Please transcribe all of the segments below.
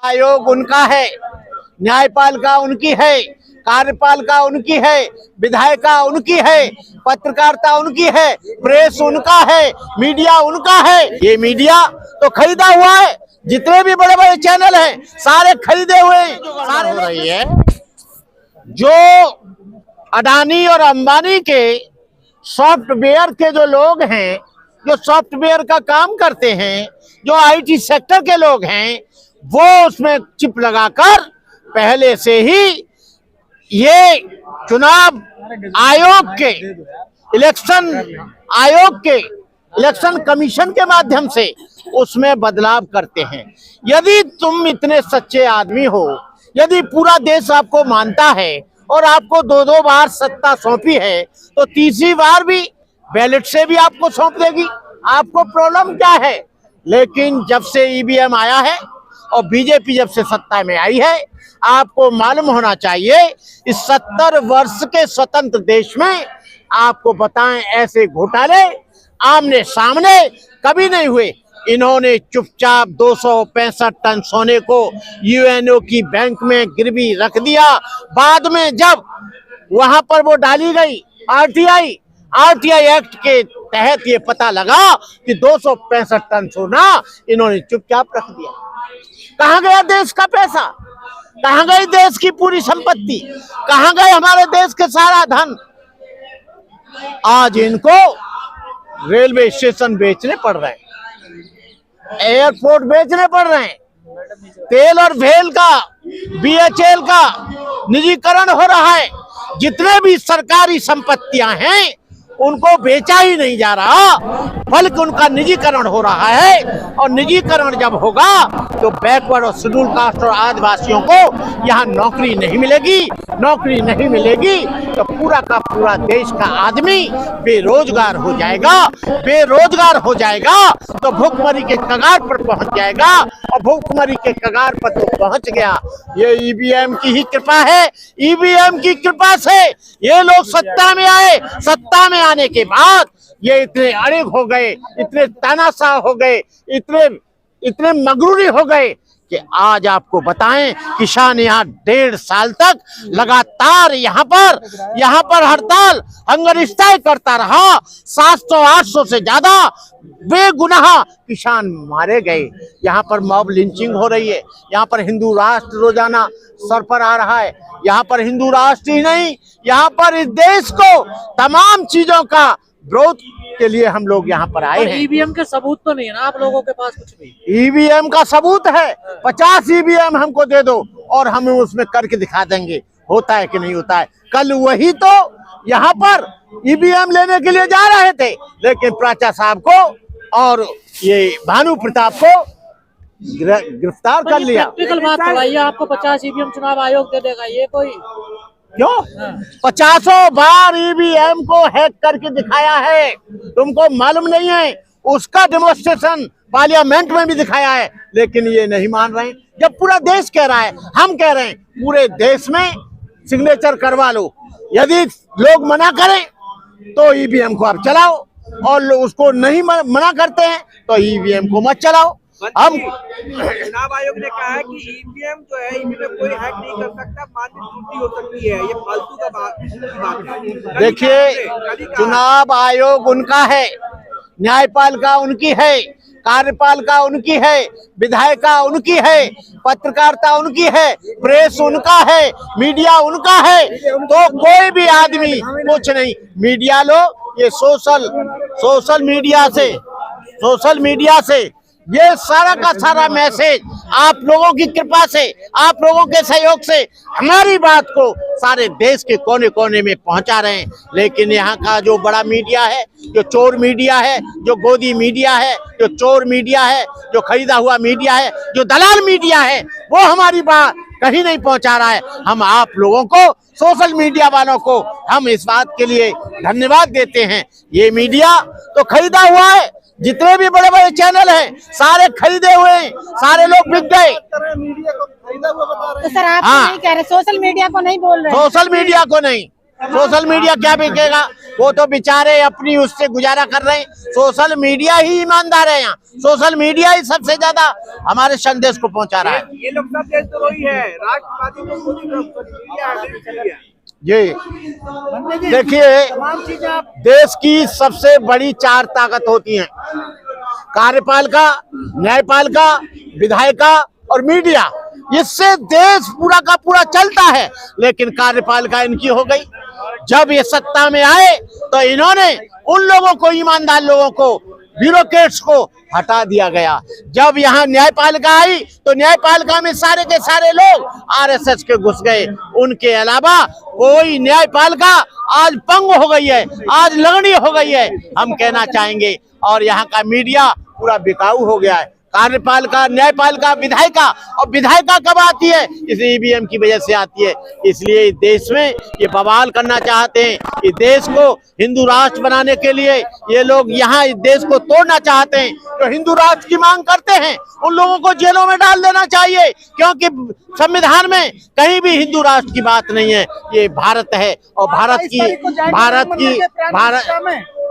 आयोग उनका है, न्यायपालिका उनकी है, कार्यपालिका उनकी है, विधायिका उनकी है, पत्रकारिता उनकी है, प्रेस उनका है, मीडिया उनका है। ये मीडिया तो खरीदा हुआ है, जितने भी बड़े बड़े चैनल हैं सारे खरीदे हुए हैं। सारे हो रही है जो अडानी और अंबानी के सॉफ्टवेयर के जो लोग हैं, जो सॉफ्टवेयर का काम करते हैं, जो आईटी सेक्टर के लोग हैं, वो उसमें चिप लगाकर पहले से ही ये चुनाव आयोग के, इलेक्शन आयोग के, इलेक्शन कमीशन के माध्यम से उसमें बदलाव करते हैं। यदि तुम इतने सच्चे आदमी हो, यदि पूरा देश आपको मानता है और आपको दो बार सत्ता सौंपी है, तो तीसरी बार भी बैलेट से भी आपको सौंप देगी। आपको प्रॉब्लम क्या है? लेकिन जब से ईवीएम आया है और बीजेपी जब से सत्ता में आई है, आपको मालूम होना चाहिए इस 70 वर्ष के स्वतंत्र देश में आपको बताएं ऐसे घोटाले आमने सामने कभी नहीं हुए। इन्होंने चुपचाप 265 टन सोने को यूएनओ की बैंक में गिरवी रख दिया। बाद में जब वहां पर वो डाली गई आरटीआई एक्ट के तहत ये पता लगा कि 265 टन सोना इन्होंने चुपचाप रख दिया। कहां गया देश का पैसा? कहां गई देश की पूरी संपत्ति? कहां गए हमारे देश के सारा धन? आज इनको रेलवे स्टेशन बेचने पड़ रहे हैं, एयरपोर्ट बेचने पड़ रहे हैं, तेल और भेल का, बीएचएल का निजीकरण हो रहा है। जितने भी सरकारी संपत्तियां हैं उनको बेचा ही नहीं जा रहा, बल्कि उनका निजीकरण हो रहा है। और निजीकरण जब होगा तो बैकवर्ड और शेड्यूल कास्ट और आदिवासियों को यहाँ नौकरी नहीं मिलेगी। नौकरी नहीं मिलेगी तो पूरा का पूरा देश का आदमी बेरोजगार हो जाएगा। बेरोजगार हो जाएगा तो भूखमरी के कगार पर पहुंच जाएगा, और भूखमरी के कगार पर तो पहुंच गया। ये ईवीएम की ही कृपा है। ईवीएम की कृपा से ये लोग सत्ता में आए। सत्ता में आने के बाद ये इतने अड़िग हो गए, इतने तानाशाह हो गए, इतने मगरूरी हो गए कि आज आपको बताएं किसान यहाँ 1.5 साल तक लगातार यहाँ पर हड़ताल हंगर स्ट्राइक करता रहा। 700-800 से ज्यादा बेगुनाह किसान मारे गए। यहाँ पर मॉब लिंचिंग हो रही है। यहाँ पर हिंदू राष्ट्र रोजाना सर पर आ रहा है। यहाँ पर हिंदू राष्ट्र ही नहीं, यहाँ पर इस देश को तमाम चीजों का विरोध के लिए हम लोग यहाँ पर आए हैं। ईवीएम के सबूत तो नहीं है ना आप लोगों के पास कुछ भी? ईवीएम का सबूत है। 50 ईवीएम हमको दे दो और हम उसमें करके दिखा देंगे होता है कि नहीं होता है। कल वही तो यहाँ पर ईवीएम लेने के लिए जा रहे थे, लेकिन प्राचा साहब को और ये भानु प्रताप को गिरफ्तार कर लिया। प्रैक्टिकल बात बताइए, आपको 50 ईवीएम चुनाव आयोग दे देगा, ये कोई क्यों? 50 बार ईवीएम को हैक करके दिखाया है, तुमको मालूम नहीं है? उसका डेमोन्स्ट्रेशन पार्लियामेंट में भी दिखाया है, लेकिन ये नहीं मान रहे। जब पूरा देश कह रहा है, हम कह रहे हैं पूरे देश में सिग्नेचर करवा लो। यदि लोग मना करें तो ईवीएम को आप चलाओ, और उसको नहीं मना करते हैं तो ईवीएम को मत चलाओ। हम चुनाव आयोग ने कहा है कि ईवीएम जो है ईवीएम कोई हैक नहीं कर सकता, मान्य त्रुटि हो सकती है। ये फालतू का बात है। देखिए, चुनाव आयोग उनका है, न्यायपालिका उनकी है, कार्यपालिका उनकी है, विधायिका उनकी है, पत्रकारिता उनकी है, प्रेस उनका है, मीडिया उनका है। तो कोई भी आदमी कुछ नहीं। मीडिया लो, ये सोशल मीडिया से ये सारा का सारा मैसेज आप लोगों की कृपा से, आप लोगों के सहयोग से हमारी बात को सारे देश के कोने कोने में पहुंचा रहे हैं। लेकिन यहाँ का जो बड़ा मीडिया है, जो चोर मीडिया है, जो गोदी मीडिया है, जो चोर मीडिया है, जो खरीदा हुआ मीडिया है, जो दलाल मीडिया है, वो हमारी बात कहीं नहीं पहुंचा रहा है। हम आप लोगों को, सोशल मीडिया वालों को हम इस बात के लिए धन्यवाद देते हैं। ये मीडिया तो खरीदा हुआ है, जितने भी बड़े बड़े चैनल हैं सारे खरीदे हुए हैं, सारे लोग बिक गए। तो सर आप नहीं कह रहे, सोशल मीडिया को नहीं बोल रहे? सोशल मीडिया को नहीं, सोशल मीडिया क्या बिकेगा? वो तो बेचारे अपनी उससे गुजारा कर रहे हैं। सोशल मीडिया ही ईमानदार है। यहाँ सोशल मीडिया ही सबसे ज्यादा हमारे संदेश को पहुंचा रहा है। ये लोग सब देशद्रोही है, राष्ट्रवादी लोग मोदी लोग मीडिया जी देखिए, देश की सबसे बड़ी 4 ताकत होती हैं: कार्यपालिका, न्यायपालिका, विधायिका और मीडिया। इससे देश पूरा का पूरा चलता है। लेकिन कार्यपालिका इनकी हो गई। जब ये सत्ता में आए तो इन्होंने उन लोगों को, ईमानदार लोगों को, ब्यूरोक्रेट्स को हटा दिया गया। जब यहाँ न्यायपालिका आई तो न्यायपालिका में सारे के सारे लोग आरएसएस के घुस गए। उनके अलावा कोई न्यायपालिका आज पंग हो गई है, आज लगनी हो गई है, हम कहना चाहेंगे। और यहाँ का मीडिया पूरा बिकाऊ हो गया है। कार्यपालिका, न्यायपालिका, विधायिका, और विधायिका कब आती है? इस ईवीएम की वजह से आती है। इसलिए देश में ये बवाल करना चाहते हैं। इस देश को हिंदू राष्ट्र बनाने के लिए ये लोग यहाँ इस देश को तोड़ना चाहते हैं। जो हिंदू राष्ट्र की मांग करते हैं उन लोगों को जेलों में डाल देना चाहिए, क्योंकि संविधान में कहीं भी हिंदू राष्ट्र की बात नहीं है। ये भारत है और भारत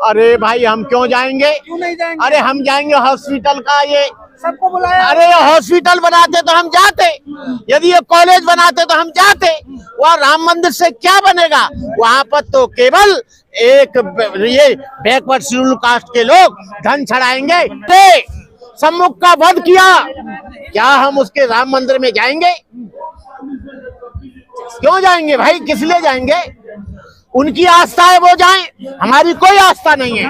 अरे भाई, हम क्यों जाएंगे? क्यों नहीं जाएंगे? अरे हम जाएंगे हॉस्पिटल का, ये सबको बुलाया। अरे हॉस्पिटल बनाते तो हम जाते, यदि ये कॉलेज बनाते तो हम जाते। वहाँ राम मंदिर से क्या बनेगा? वहाँ पर तो केवल एक ये बैकवर्ड शेड्यूल कास्ट के लोग धन छड़ाएंगे। सम्मुख का वध किया, क्या हम उसके राम मंदिर में जाएंगे? क्यों जाएंगे भाई? किस लिए जाएंगे? उनकी आस्था है, वो जाएं, हमारी कोई आस्था नहीं है।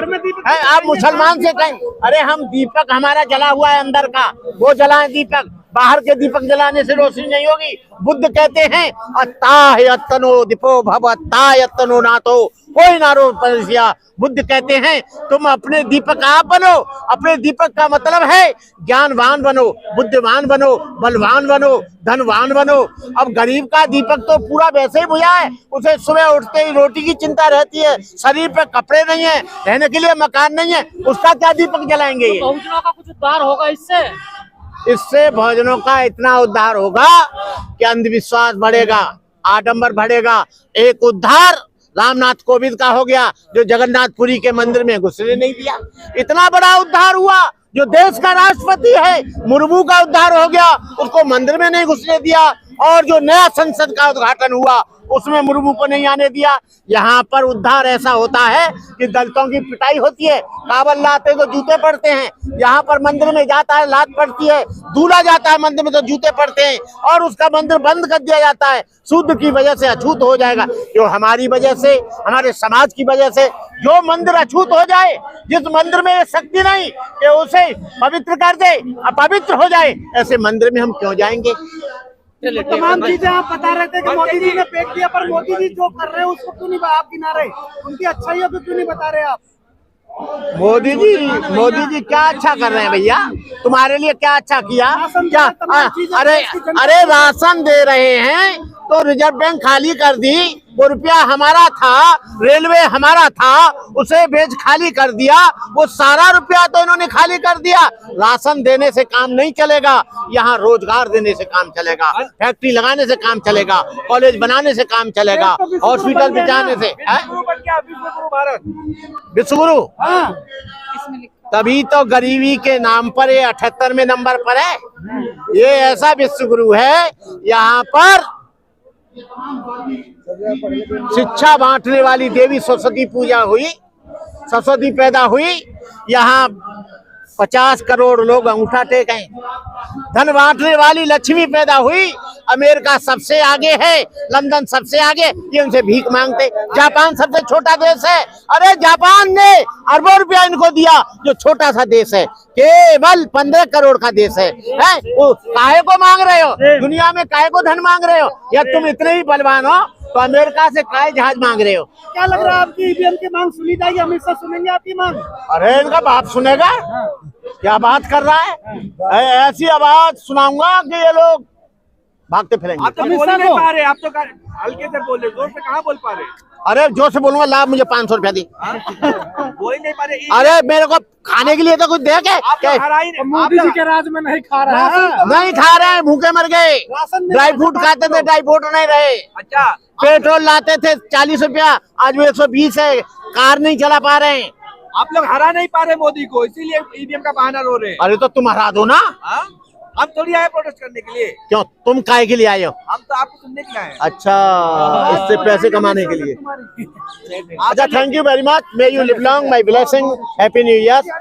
आप मुसलमान से कहें, अरे हम दीपक हमारा जला हुआ है अंदर का, वो जलाएं दीपक। बाहर के दीपक जलाने से रोशनी नहीं होगी। बुद्ध कहते हैं अत्ताह यत्तनो दीपो भव अत्ताह यत्तनो नातो कोई नारो परसिया। बुद्ध कहते हैं तुम अपने दीपक आप बनो। अपने दीपक का मतलब है ज्ञानवान बनो, बुद्धिमान बनो, बलवान बनो, धनवान बनो। अब गरीब का दीपक तो पूरा वैसे ही बुझा है। उसे सुबह उठते ही रोटी की चिंता रहती है, शरीर पे कपड़े नहीं है, रहने के लिए मकान नहीं है, उसका क्या दीपक जलाएंगे? ये बहुजनों का कुछ उद्धार होगा इससे बहुजनों का इतना उद्धार होगा कि अंधविश्वास बढ़ेगा, आडंबर बढ़ेगा। एक उद्धार रामनाथ कोविंद का हो गया, जो जगन्नाथपुरी के मंदिर में घुसने नहीं दिया। इतना बड़ा उद्धार हुआ। जो देश का राष्ट्रपति है मुर्मू का उद्धार हो गया, उसको मंदिर में नहीं घुसने दिया। और जो नया संसद का उद्घाटन हुआ उसमें मुर्मू को नहीं आने दिया। यहाँ पर उद्धार ऐसा होता है कि दलितों की पिटाई होती है, कावल लाते तो जूते पड़ते हैं। यहाँ पर मंदिर में जाता है लात पड़ती है, दूल्हा जाता है मंदिर में तो जूते पड़ते हैं, और उसका मंदिर बंद कर दिया जाता है। शुद्ध की वजह से अछूत हो जाएगा। जो हमारी वजह से, हमारे समाज की वजह से जो मंदिर अछूत हो जाए, जिस मंदिर में ये शक्ति नहीं कि उसे पवित्र कर दे, अपवित्र हो जाए, ऐसे मंदिर में हम क्यों जाएंगे? तमाम चीजें आप बता रहे थे कि मोदी जी ने फेंक दिया, पर मोदी जी जो कर रहे हैं उसको क्यों नहीं आप गिना रहे? उनकी अच्छाइयों को क्यों नहीं बता रहे आप? मोदी जी क्या अच्छा कर रहे हैं भैया? तुम्हारे लिए क्या अच्छा किया? क्या अरे राशन दे रहे हैं तो रिजर्व बैंक खाली कर दी। वो रुपया हमारा था, रेलवे हमारा था, उसे बेच खाली कर दिया। वो सारा रुपया तो इन्होंने खाली कर दिया। राशन देने से काम नहीं चलेगा, यहाँ रोजगार देने से काम चलेगा, फैक्ट्री लगाने से काम चलेगा, कॉलेज बनाने से काम चलेगा, हॉस्पिटल में जाने से। विश्वगुरु तभी तो गरीबी के नाम पर ये 78वें नंबर पर है। ये ऐसा विश्वगुरु है, यहाँ पर शिक्षा बांटने वाली देवी सरस्वती पूजा हुई, सरस्वती पैदा हुई। यहाँ 50 करोड़ लोग अंगूठा टेके। धन बांटने वाली लक्ष्मी पैदा हुई। अमेरिका सबसे आगे है, लंदन सबसे आगे, ये उनसे भीख मांगते। जापान सबसे छोटा देश है, अरे जापान ने अरबों रुपया इनको दिया। जो छोटा सा देश है, केवल 15 करोड़ का देश है। वो काहे को मांग रहे हो? दुनिया में काहे को धन मांग रहे हो? या तुम इतने ही बलवान हो तो अमेरिका से काहे जहाज मांग रहे हो? क्या लग रहा है आपकी ईवीएम की मांग सुनी जाएगी? अमित शाह सुनेंगे आपकी मांग? अरे इनका बाप सुनेगा? क्या बात कर रहा है? ऐसी आवाज सुनाऊंगा कि ये लोग भागते फिरेंगे। आप तो बोल नहीं पा रहे, आप तो हल्के से बोले, जोर से कहाँ बोल पा रहे? अरे जो से बोलूंगा लाभ मुझे 500 रुपया दी। बोल ही नहीं पा रहे। अरे मेरे को खाने के लिए तो कुछ दे के आप क्या? लोग हरा ही नहीं। मोदी जी के राज में नहीं खा रहा है। नहीं खा रहे हैं, भूखे मर गए। राशन नहीं ड्राई फ्रूट खाते थे, ड्राई फ्रूट नहीं रहे। अच्छा, पेट्रोल लाते थे 40 रुपया, आज वो 120 है। कार नहीं चला पा रहे हैं। आप लोग हरा नहीं पा रहे मोदी को, इसीलिए ईवीएम का बहाना रो रहे हैं। अरे तो तुम हरा दो ना। हाँ? हम थोड़ी आए प्रोटेस्ट करने के लिए, क्यों, तुम काहे के लिए आए हो? हम तो आपको सुनने के लिए आए हैं। अच्छा, इससे पैसे कमाने के लिए। अच्छा, thank you very much. May you live long, my blessing, happy new year.